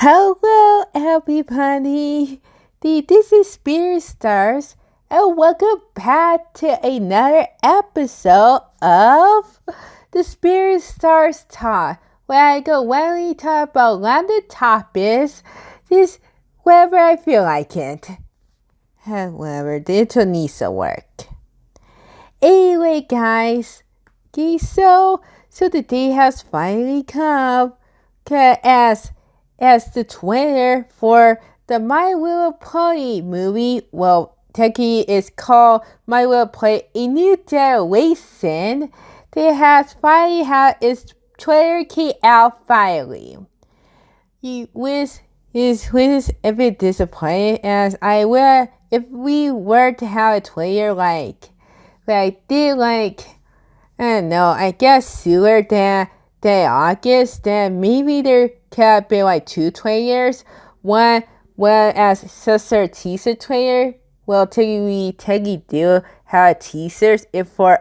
Hello, everybody. This is Spirit Stars, and welcome back to another episode of the Spirit Stars Talk, where I go randomly talk about random topics, just wherever I feel like it. However, the intro needs some work. Anyway, guys, so the day has finally come, as the trailer for the My Little Pony movie, well, technically it's called My Little Pony: A New Generation. They has finally had its trailer came out finally. He was a bit disappointed, as I would if we were to have a trailer like I don't know, I guess sooner than August, then maybe there could have been like 2 trailers. One as just a teaser trailer. Well, technically do have teasers if for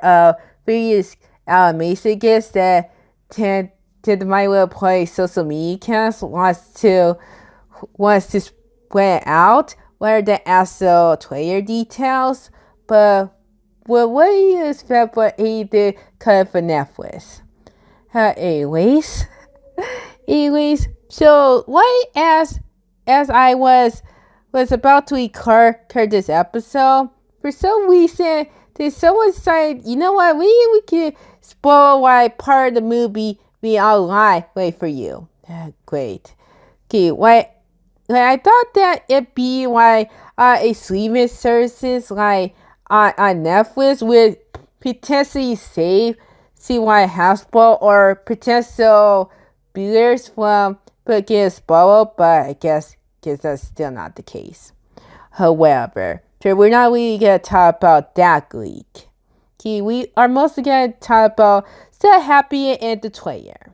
various animation gifts that the My Little Pony social media accounts wants to spread out rather than also trailer details. But what do you expect for the cut for Netflix? Anyways, so why as I was about to record this episode, for some reason, there's someone said, you know what, we could spoil why part of the movie be online. Wait for you. Great. Okay, why? I thought that it'd be like a streaming services like on Netflix would potentially see why Hasbro or potential viewers from get spoiled, but I guess that's still not the case. However, we're not really gonna talk about that leak. Okay, we are mostly gonna talk about still happy in the trailer.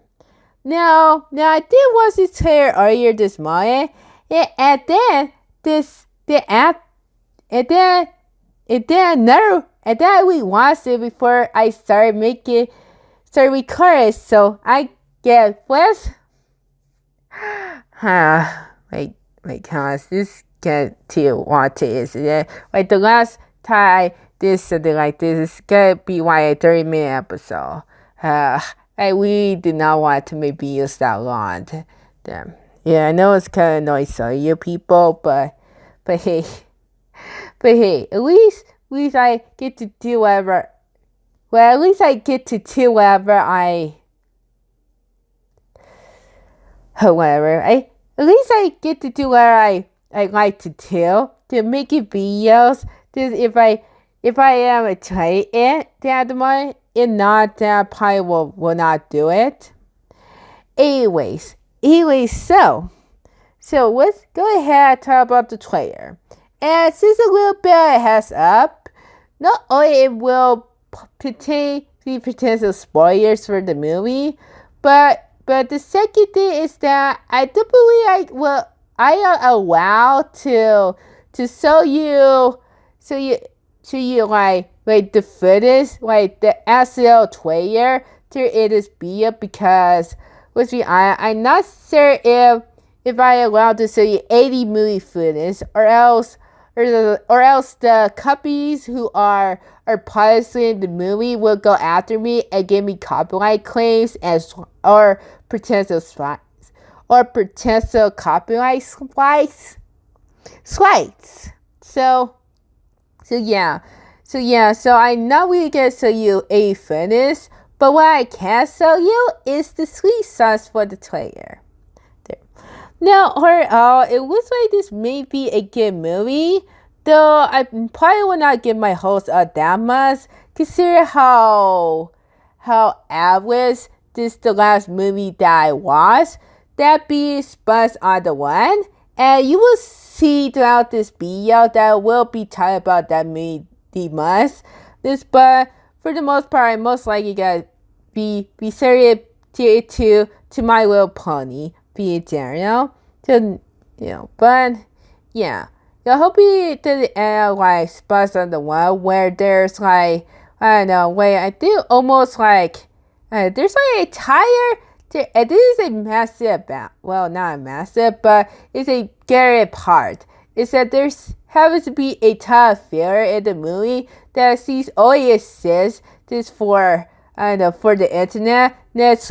Now I did watch this trailer earlier this morning, and then we watched it before I started recording. So I get what's this get to watch it, isn't it? Like the last time I did something like this is gonna be like a 30-minute episode. I really did not want to maybe use that long. Yeah, I know it's kind of noisy for you people, but hey, at least I get to do whatever. Well, at least I get to do whatever at least I get to do what I like to do, to make videos. Just if I am a try it at the moment, if not, then I probably will not do it. Anyways, so let's go ahead and talk about the trailer. And since a little bit heads up, not only it will be potential spoilers for the movie, but the second thing is that I do believe I am allowed to show you like the footage, like the actual trailer to it is video, because I'm not sure if I allowed to show you 80 movie footage, or else the companies who are publishing the movie will go after me and give me copyright claims or potential copyright strikes. So I'm not really gonna show you a footage, but what I can show you is the sweet sauce for the trailer. Now, overall, it looks like this may be a good movie, though I probably will not give my hopes up that much, considering how average the last movie that I watched, that being Spurs on the One, and you will see throughout this video that I will be talking about that movie much. But for the most part, I'm most likely gonna be serious to My Little Pony, be in general. But yeah. I hope it doesn't end like Spurs on the One, where there's like, I don't know, wait, I think almost like there's like a tire this is a massive well, not a massive, but it's a scary part. Is that there's happens to be a tough figure in the movie that sees always says this for for the internet that's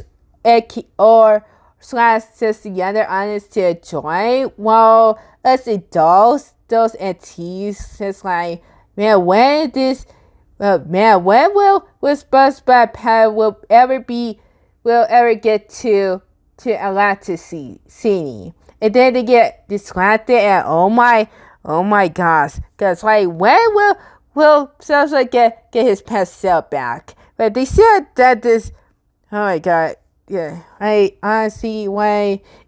or slash just the other honest to join while us adults those and teens just like man when this man when will SpongeBob Pat will ever get to Atlanta City. And then they get distracted and oh my gosh. Cause like when will SpongeBob get his pencil back? But they said that this oh my god. Yeah. I honestly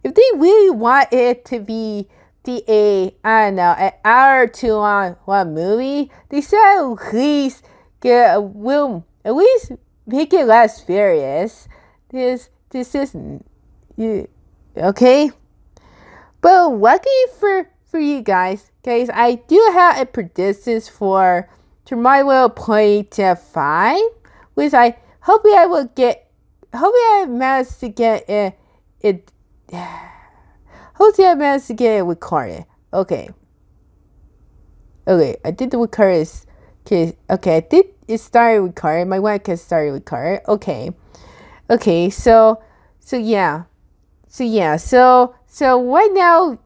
if they really want it to be I don't know, an hour or two long one movie, they said at least at least make it less serious. This isn't okay. But lucky for you guys, I do have a predictions for my little play G5, which I hopefully I managed to get it hopefully I managed to get it recorded. Okay, I did the record. Okay, I did it started recording. My webcam started recording. Okay, so yeah. So right now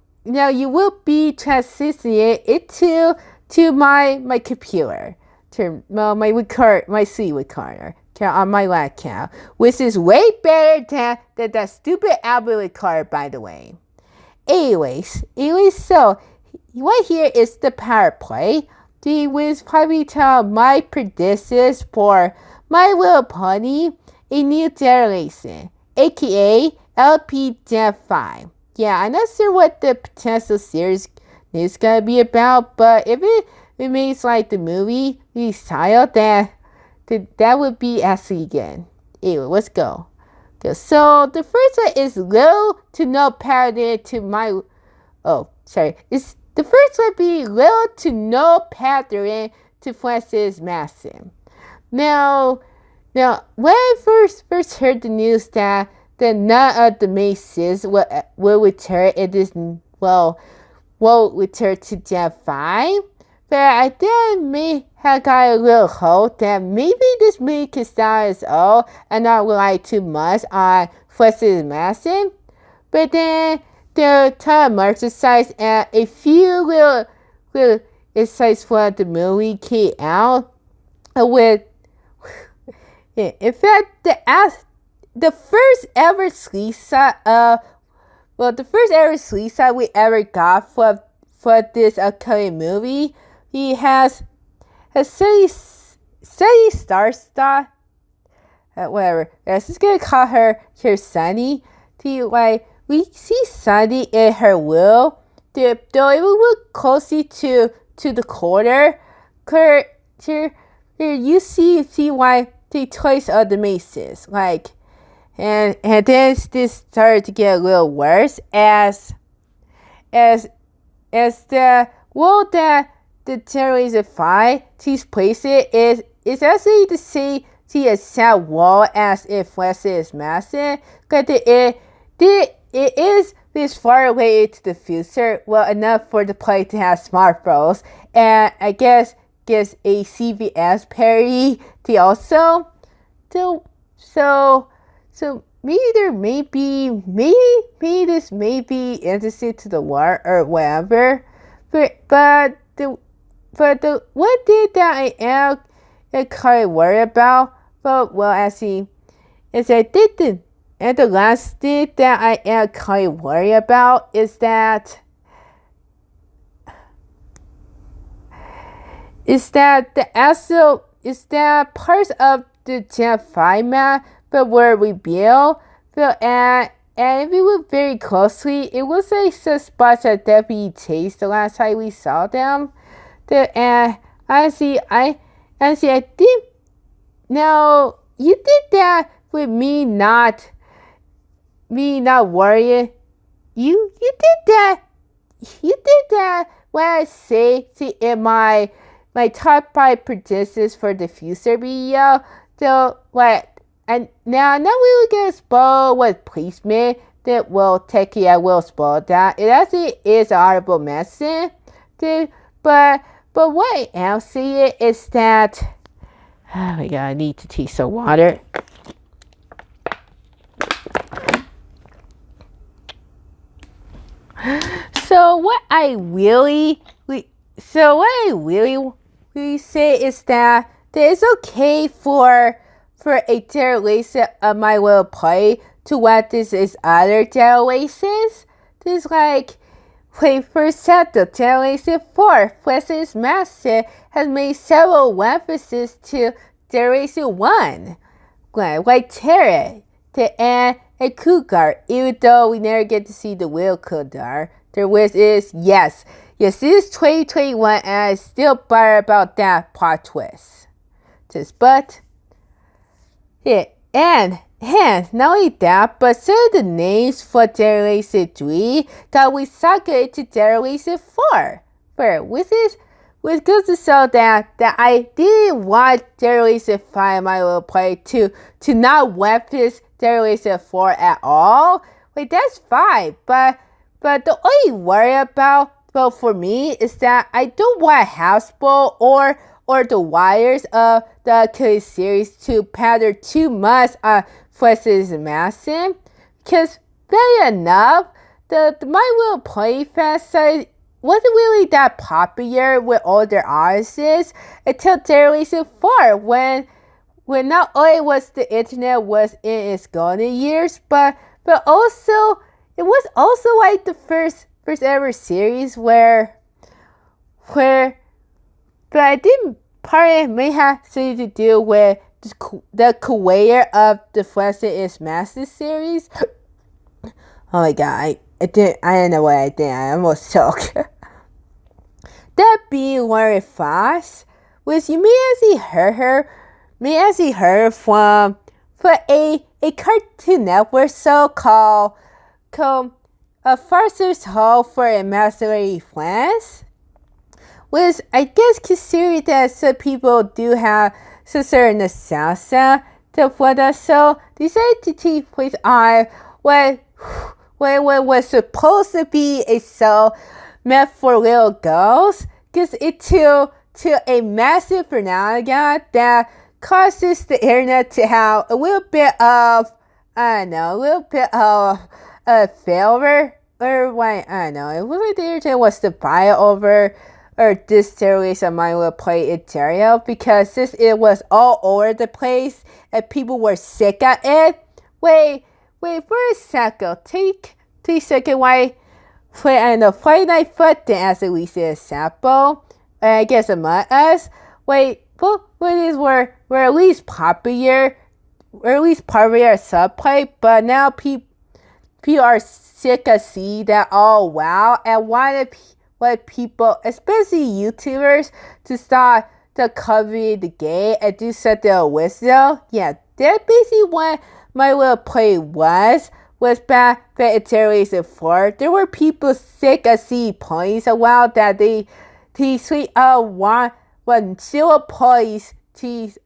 you will be transitioning it to my computer, to my C recorder on my webcam, which is way better than that stupid Apple recorder, by the way. Anyways, so right here is the power play. The was probably tell my predictions for My Little Pony, a new generation, aka MLP G5. Yeah, I'm not sure what the potential series is gonna be about, but if it makes like the movie style, then that would be actually good. Anyway, let's go. So the first one is little to no parody to my. Oh, sorry. It's the first one be little to no pattern to Francis Masson. Now, when I first heard the news that none of the Maces will return, it is will return to G5. But I then may have got a little hope that maybe this movie can start its own and not rely too much on Francis Masson. But then the time merchandise and a few little insights from the movie came out with. In fact, the first ever sleeve the first ever sleeve we ever got for this upcoming movie, he has Sunny Star, whatever. Let's just gonna call her Sunny. We see Sunny in her wheel, though it will look closely to the corner. You see why the choice of the Maces, and then this started to get a little worse as the world that the Generation 5 takes place in is actually the same exact wall as if Francis Masson, because it is this far away into the future, well enough for the player to have smartphones, and I guess gives a CVS parody to also. So maybe there maybe this may be interesting to the world or whatever. But the one thing that I am kind of worried about, actually, is that the last thing that I am kind of worried about is that parts of the G5 map but were revealed. And if we look very closely, it was like some spots that definitely changed the last time we saw them. And honestly, I did. Now you did that with me not worrying. You did that. You did that when I say in my top 5 predictions for the future video. So and now not really gonna spoil what placement that will take it. I will spoil that. It actually is an audible medicine. But what I am saying is that oh my god, I need to take some water. So what I really say is that it's okay for a derivation of my will play to what this is other derivations. This like for example, derivation 4, President Master has made several references to derivation 1, like Terra, to Anne and Cougar, even though we never get to see the real Cougar. There is, yes, this is 2021, and I still bother about that plot twist. But, yeah, and not only that, but some of the names for Derivation 3 got recycled to Derivation 4. Which goes to show that I didn't want Derivation 5 my little play to not reference Derivation 4 at all. Wait, that's fine, but the only worry about for me is that I don't want Houseboat or the wires of the Achilles series to pattern too much on President's Massive, because fair enough, the My Little Pony fan site wasn't really that popular with older audiences until Derivation 4, when not only was the internet was in its golden years, but also it was also like the first ever series where but I think part of it may have something to do with the creator of the President is Master series. Oh my god, I don't know what I did. I almost choked. That being Lauren Fox, which you may actually heard from a Cartoon Network show called A Farcer's Hall for Imaginary Friends, which I guess considered that some people do have some certain nostalgia for that show, decided to take place on what was supposed to be a show meant for little girls, gets into a massive phenomenon that causes the internet to have a little bit of failure, or why I don't know. It was like the internet was divided over this series of My Little Pony Ontario, because since it was all over the place and people were sick of it. Wait for a second. Take a second. Why? Friday Night Foot Dance, as we say, example. I guess Among Us. What is were at least popular, or at least popular subplay, but now people are sick of seeing that. Oh wow, and want people, especially YouTubers, to start to cover the game and do something whistle. Yeah, that's basically what My Little Pony was back in Derivation 4. There were people sick of seeing ponies a while that they want zero ponies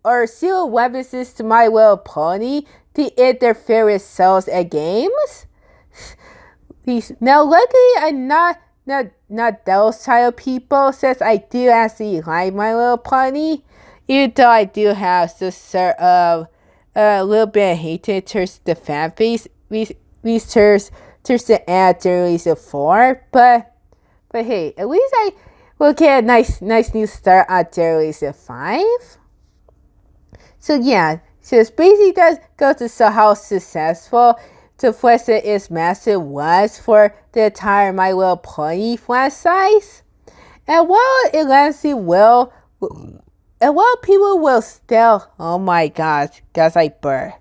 or zero references to My Little Pony to end their favorite shows and games. Now, luckily, I'm not those type of people, since I do actually like My Little Pony, even though I do have this sort of a little bit of hatred towards the fan base, towards the end of Derivation 4, but hey, at least I will get a nice new start on Derivation 5. So yeah, so it's basically does go to show how successful the President is Master was for the entire My Little Pony franchise. And while it actually will, and while people will still, oh my gosh, that's like burr.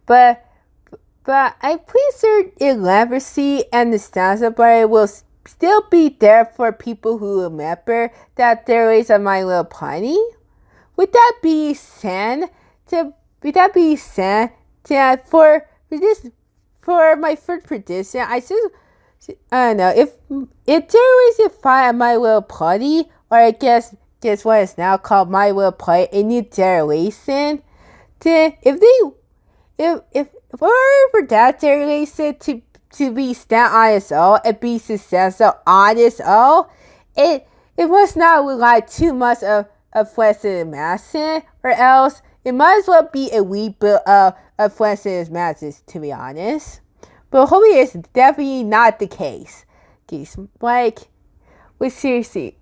But I'm pretty sure elaboracy and nostalgia bar will still be there for people who remember that there is a My Little Pony. With that being said, for my first prediction, I don't know if there is a fight My Little Pony, or I guess what is now called My Little Pony, a new generation, then if for that related to be stand on its own and be successful on its own, it must not rely too much of flexible masses, or else it might as well be a rebuild of flexible masses, to be honest. But hopefully it's definitely not the case. Like, but seriously,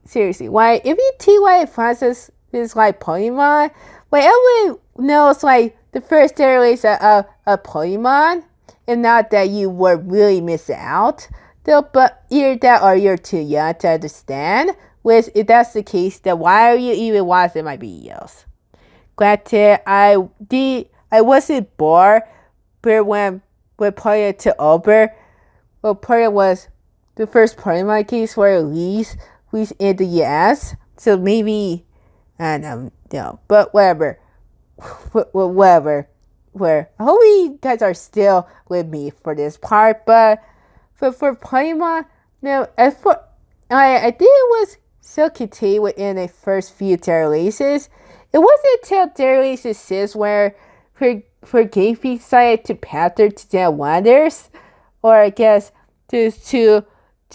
like, if you take like Francis is like Pokemon, like everyone knows like the first iteration of Pokemon, and not that you were really missing out. Though, but either that or you're too young to understand. Which, if that's the case, then why are you even watching my videos? Granted, I wasn't bored, but when Pokemon took over, well, Pokemon was the first Pokemon case for release in the US. So maybe, I don't know, but whatever. Whatever. I hope you guys are still with me for this part, but for Pokemon, as for I think it was still contained within the first few releases. It wasn't until release 6 where for Game Freak decided to pattern to their wonders, or I guess to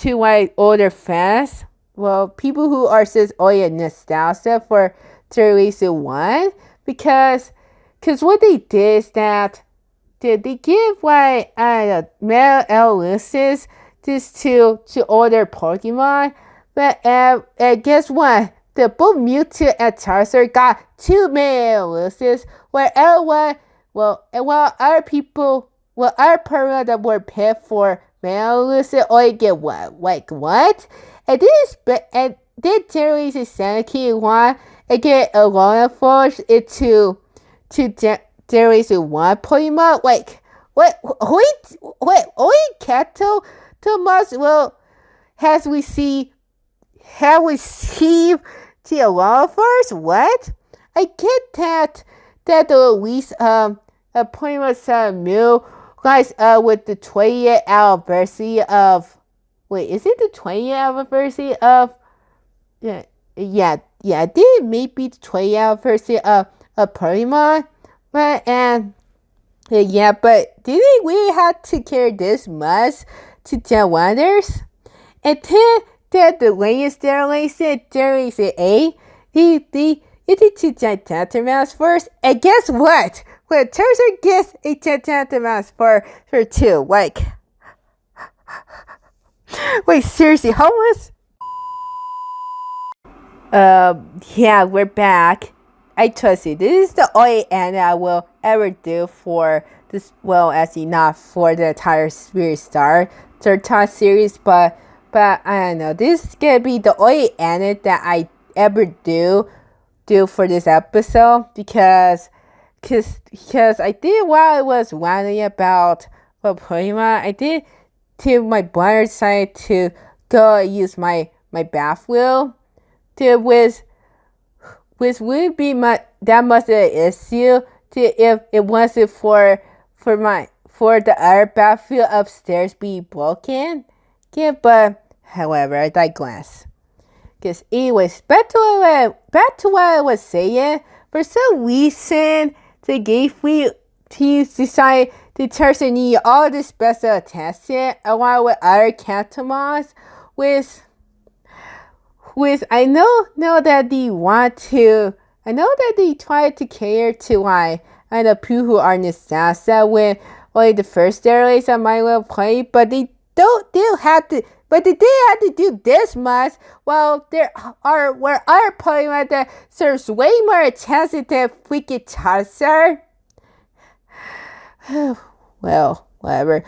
my older fans, well, people who are just only nostalgia for release 1, because what they did is that they give like mail lists just to older Pokemon, but guess what? The both Mewtwo and Charizard got 2 mail lists, where everyone, other people, other Pokemon that were paid for mail lists only get what? Like what? And then Generation 17 one and get a long force into Generation 1 Pokemon. Like, what? Wait, only Kato Tomas have received the long force? What? I get that the release a Pokemon Sun Mew guys with the 20th anniversary of, wait, is it the 20th anniversary of, yeah, I think it may be the 20th anniversary of Pokemon, but but did they really have to care this much to tell wonders? And then the latest generation 8, it did two Tentacruels first, and guess what? Well, Charizard gets a Tentacruel for 2. Like, wait, seriously, how much? Yeah, we're back. I trust you. This is the only end I will ever do for this, well, actually not for the entire Spirit Star third time series, but I don't know. This is gonna be the only end that I ever do for this episode, because I did, while I was wondering about what Pokemon, I did to my brother side to go use my bath wheel. Which would be that much of an issue if it wasn't for the other battlefield upstairs being broken. Yeah, but however, I digress. Because anyways, back to what I was saying. For some reason, the Game Freak teams decided to turn need all the special attention along with other Cantomons, with I know that they want to. I know that they try to cater to the people who are nostalgia with only the first generation of My Little Pony, but they didn't have to do this much. Well, there are other Pokemon that serves way more attention than freaking Charizard. Well, whatever.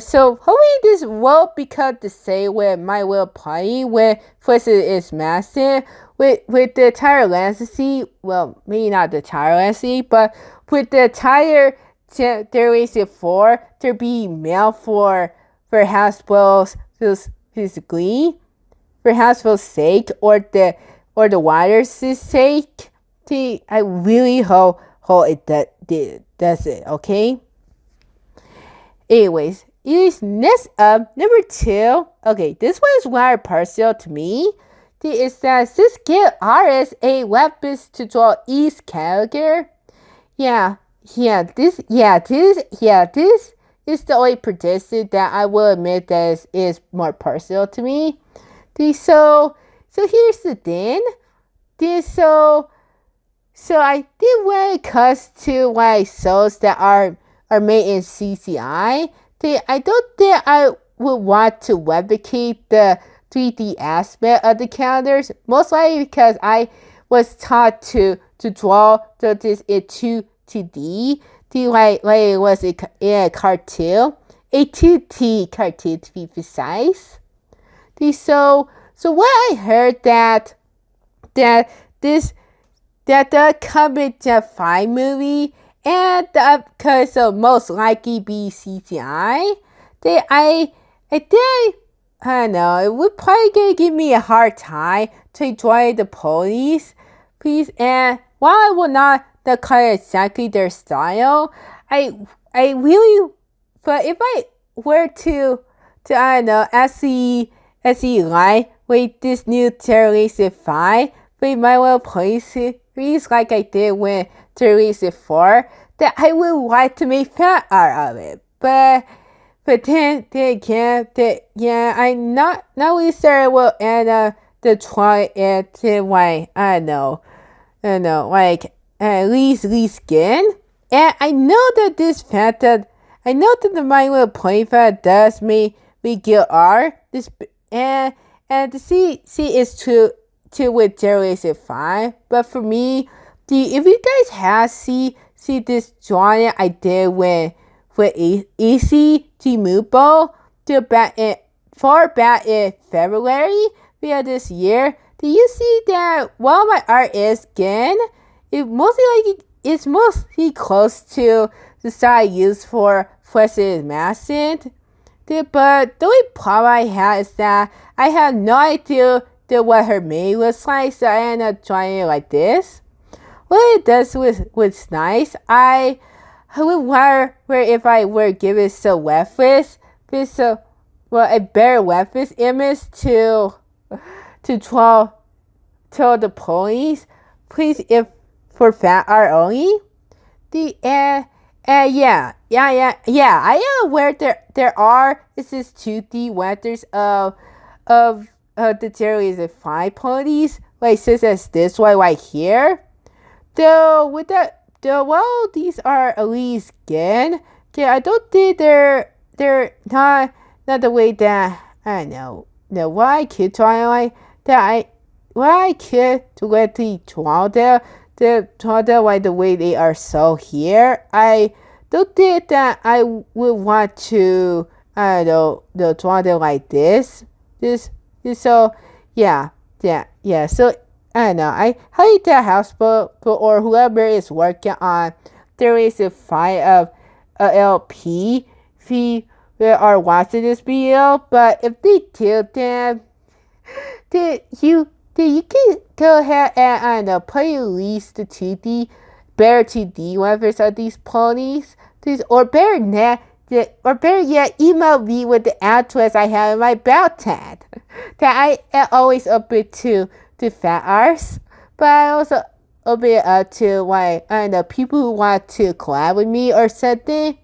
So hopefully this won't become the same with My Little Pony when first it is massive with the entire landscape. Well, maybe not the entire landscape, but with the entire generation 4 to be mail for hospitals physically, for hospital's sake, or the water's sake. I really hope it does it. Okay. Anyways, it is next up, number 2. Okay, this one is rather partial to me. It is that this give artists a weapons to draw each character. Yeah, this is the only prediction that I will admit that is more personal to me. So here's the thing. This so I think when it comes to like shows that are made in CGI, I don't think I would want to replicate the 3D aspect of the characters. Most likely because I was taught to draw this in 2D, like it was a cartoon, a 2D cartoon to be precise. So when I heard that this that the coming G5 movie and the because of most likely be CGI, I think I don't know, it would probably gonna give me a hard time to enjoy the ponies, please. And while I will not call exactly their style, I really, but if I were to I don't know, actually like with this new Terrorist 5, we might well place it like I did with Terrorist 4, that I would like to make fan art of it. But then again, I'm not really sure I will end up to try it to like, I don't know, like at least skin. And I know that the My Little Pony fan does make good art. And the C is to with Terrorist 5. But for me, if you guys have see this drawing I did with Easy Mubo far back in February of this year, do you see that while my art is skin, it's mostly close to the style I used for Flesh Masked. But the only problem I have is that I have no idea what her maid looks like, so I end up drawing it like this. What it does was nice. I would wonder where if I were given a better reference image to draw the ponies, please, if for fan art only. Yeah. I am aware there are this is 2D renders of the Terrorist 5 ponies, like such as this one right here. Though these are at least skin. Yeah, I don't think they're not the way that I don't know. No, why I could try like that I could directly draw them like the way they are so here. I don't think that I would want to I don't know draw them like this. So yeah. So I don't know. I highly doubt Houseboat or whoever is working on there is a fight of LP if you are watching this video. But if they do, then you can go ahead and I don't know, play at least the 2D, better 2D levels of these ponies. Or better yet, email me with the address I have in my belt tag that I am always open to fan arts, but I also open it up to like I don't know, people who want to collab with me or something.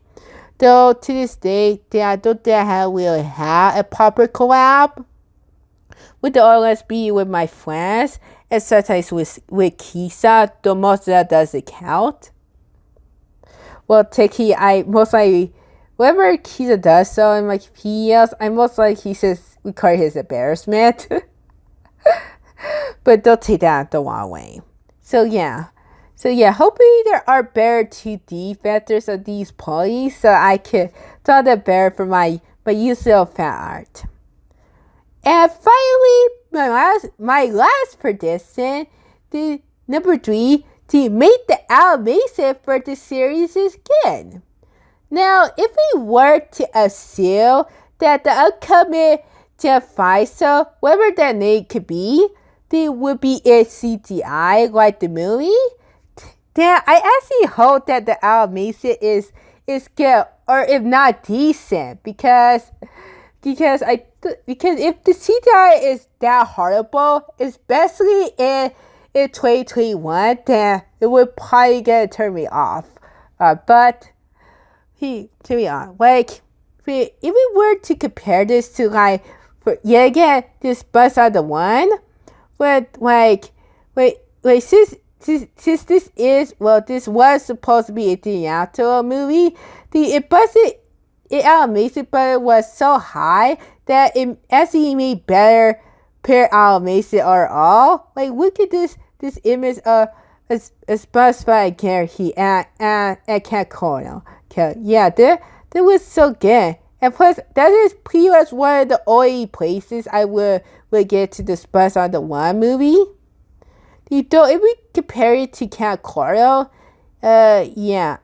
Though to this day, I don't think I really have a proper collab with the OSB with my friends, and sometimes with Kisa, though most of that doesn't count. Well, Tiki, I most likely, whenever Kisa does so in my PDFs, I most likely he says record his embarrassment. But don't take that the wrong way. So yeah, hopefully there are better 2D factors of these ponies so I can draw them better for my usual fan art. And finally, my last prediction, the number 3, to make the animation for the series is good. Now, if we were to assume that the upcoming G5 show, whatever that name could be, they would be in CGI like the movie, then I actually hope that the animation is good, or if not decent, because if the CGI is that horrible, especially in 2021, then it would probably turn me off But to be honest, like, if we were to compare this to, like, for yet again, this Buzz on the One, but like, since this was supposed to be a theatrical movie, it budget, animation budget was so high that it actually made better per animation overall. Like, look at this image of a specified character and Cat Cornell. Okay, yeah, that was so good. And plus, that is pretty much one of the only places I would get to discuss on the One movie. If we compare it to Cat Cornell, yeah,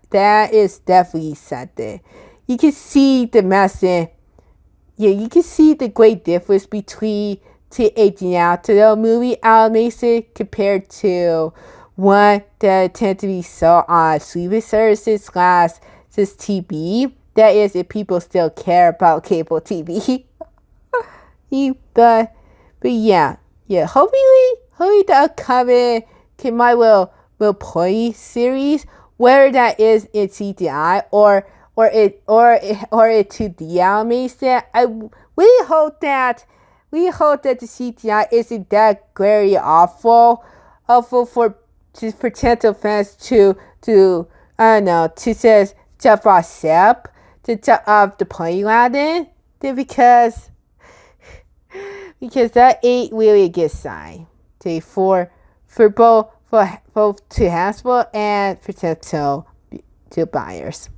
that is definitely something. You can see the message. Yeah, you can see the great difference between a theatrical movie animation compared to one that tend to be sold on streaming services / just TV. That is, if people still care about cable TV. but yeah. Hopefully the upcoming My Little Pony series, whether that is in CGI or it 2D animation, we hope that the CGI isn't that very awful for potential fans to I don't know, to just jump off ship, to jump off the plane landing, because that ain't really a good sign for both to Hasbro and potential to buyers.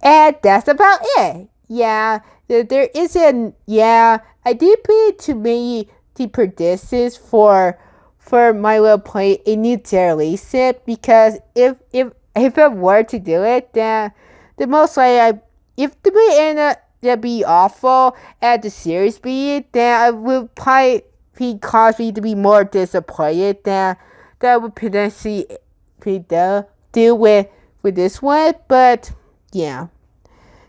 And that's about it. Yeah, there isn't. Yeah, I did put it to me the predictions for My Little Pony a new generation, because if I were to do it, then the most likely if the movie ended up be awful at the series be, then I would probably cause me to be more disappointed than that would potentially deal with this one. But yeah.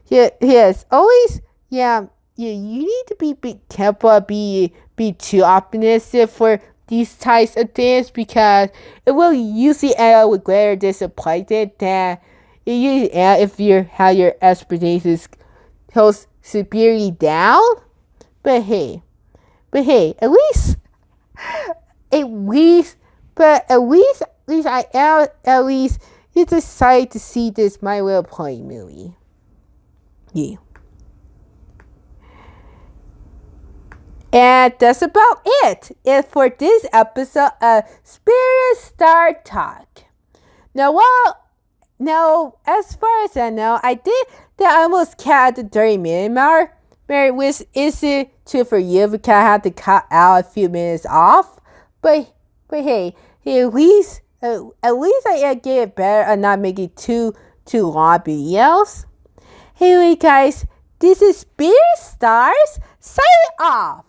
Yes, always, you need to be careful, be too optimistic for these types of things, because it will usually end up with greater disappointment than it usually if you have your expectations goes severely down. But hey, at least, I am at least excited to see this My Little Pony movie. Yeah. And that's about it for this episode of Spirit Star Talk. Now, as far as I know, I did that almost cut the 30-minute mark, which isn't true for you because I had to cut out a few minutes off. But hey, at least I get better at not making too long videos. Anyway, guys, this is Spirit Stars signing off.